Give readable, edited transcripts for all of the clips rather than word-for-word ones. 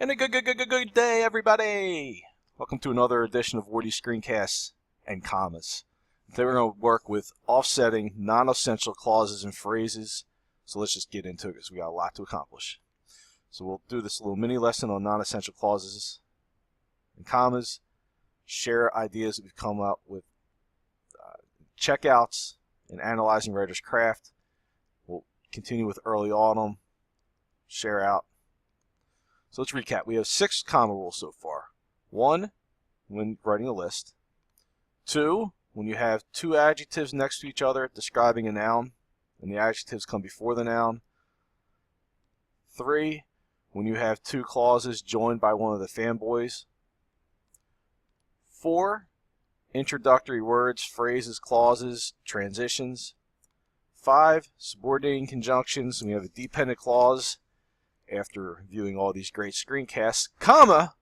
And a good day, everybody! Welcome to another edition of Woody Screencasts and Commas. Today we're going to work with offsetting non-essential clauses and phrases. So let's just get into it because we got a lot to accomplish. So we'll do this little mini lesson on non-essential clauses and commas, share ideas that we've come up with, checkouts, and analyzing writer's craft. We'll continue with early autumn, share out. So let's recap. We have 6 comma rules so far. 1, when writing a list. 2, when you have 2 adjectives next to each other describing a noun, and the adjectives come before the noun. 3, when you have 2 clauses joined by one of the fanboys. 4, introductory words, phrases, clauses, transitions. 5, subordinating conjunctions, and we have a dependent clause. After viewing all these great screencasts, comma,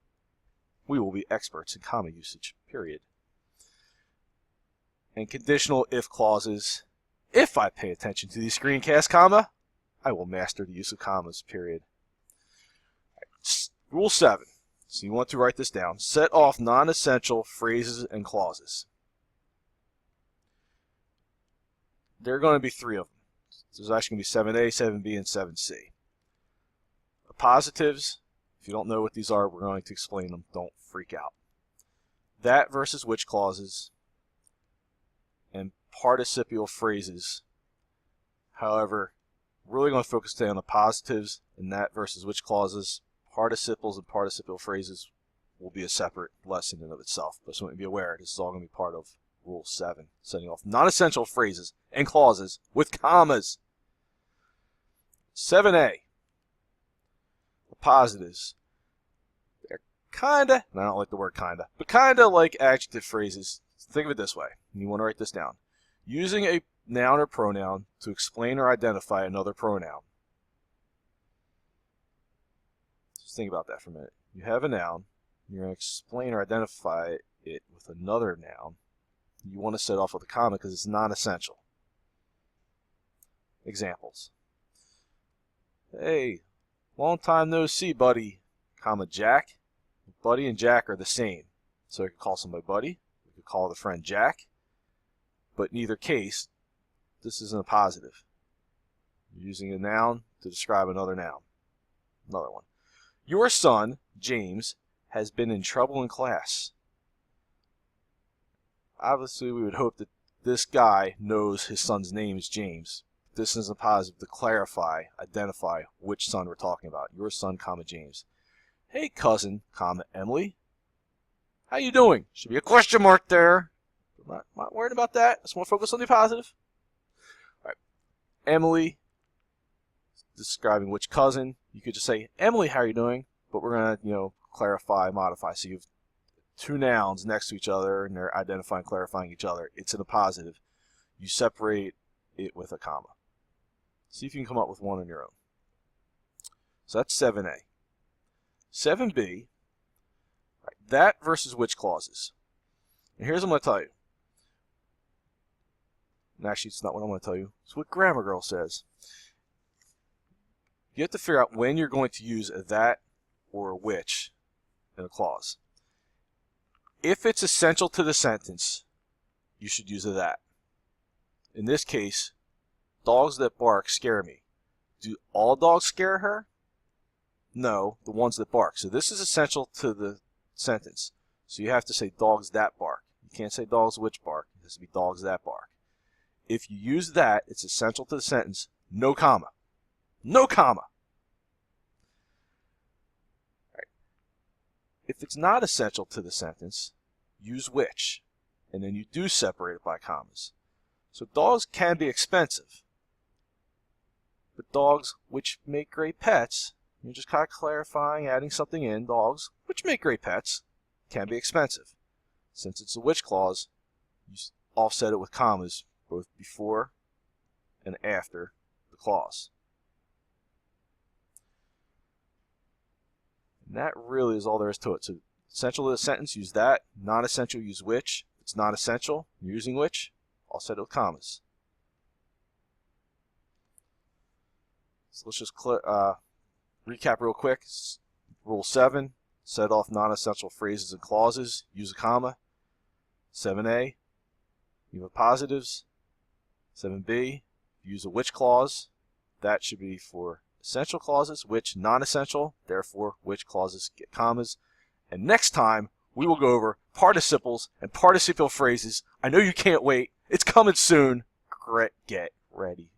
we will be experts in comma usage, period. And conditional if clauses. If I pay attention to these screencasts, comma, I will master the use of commas, period. Rule 7. So you want to write this down. Set off non-essential phrases and clauses. There are going to be 3 of them. There's actually going to be 7A, 7B, and 7C. Appositives, if you don't know what these are, we're going to explain them. Don't freak out. That versus which clauses, and participial phrases. However, we're really going to focus today on the positives and that versus which clauses. Participles and participial phrases will be a separate lesson in and of itself. But just want you to be aware, this is all going to be part of Rule 7, setting off non-essential phrases and clauses with commas. 7A. Positives. They're kinda, and I don't like the word kinda, but kinda like adjective phrases. Think of it this way. You want to write this down. Using a noun or pronoun to explain or identify another pronoun. Just think about that for a minute. You have a noun. You're going to explain or identify it with another noun. You want to set off with a comma because it's non-essential. Examples. Hey, long time no see, buddy, comma, Jack. Buddy and Jack are the same. So I could call somebody buddy. We could call the friend Jack. But in either case, this isn't a positive. You're using a noun to describe another noun. Another one. Your son, James, has been in trouble in class. Obviously, we would hope that this guy knows his son's name is James. This is a positive to clarify, identify which son we're talking about. Your son, comma, James. Hey, cousin, comma, Emily. How you doing? Should be a question mark there. I'm not worried about that. I just want to focus on the positive. All right. Emily, describing which cousin. You could just say, Emily, how are you doing? But we're going to, clarify, modify. So you have 2 nouns next to each other, and they're identifying, clarifying each other. It's in a positive. You separate it with a comma. See if you can come up with one on your own. So that's 7A. 7B, right, that versus which clauses. And here's what I'm going to tell you. And actually, it's not what I'm going to tell you. It's what Grammar Girl says. You have to figure out when you're going to use a that or a which in a clause. If it's essential to the sentence, you should use a that. In this case, dogs that bark scare me. Do all dogs scare her? No, the ones that bark. So this is essential to the sentence. So you have to say dogs that bark. You can't say dogs which bark. It has to be dogs that bark. If you use that, it's essential to the sentence. No comma. No comma. Right. If it's not essential to the sentence, use which. And then you do separate it by commas. So dogs can be expensive. But dogs which make great pets, you're just kind of clarifying, adding something in, dogs which make great pets can be expensive. Since it's a which clause, you offset it with commas both before and after the clause. And that really is all there is to it. So essential to the sentence, use that. Non-essential, use which. If it's not essential, you're using which. Offset it with commas. So let's just recap real quick. Rule 7, set off non-essential phrases and clauses. Use a comma. 7a, you have appositives. 7b, use a which clause. That should be for essential clauses, which non-essential, therefore which clauses get commas. And next time, we will go over participles and participial phrases. I know you can't wait. It's coming soon. Get ready.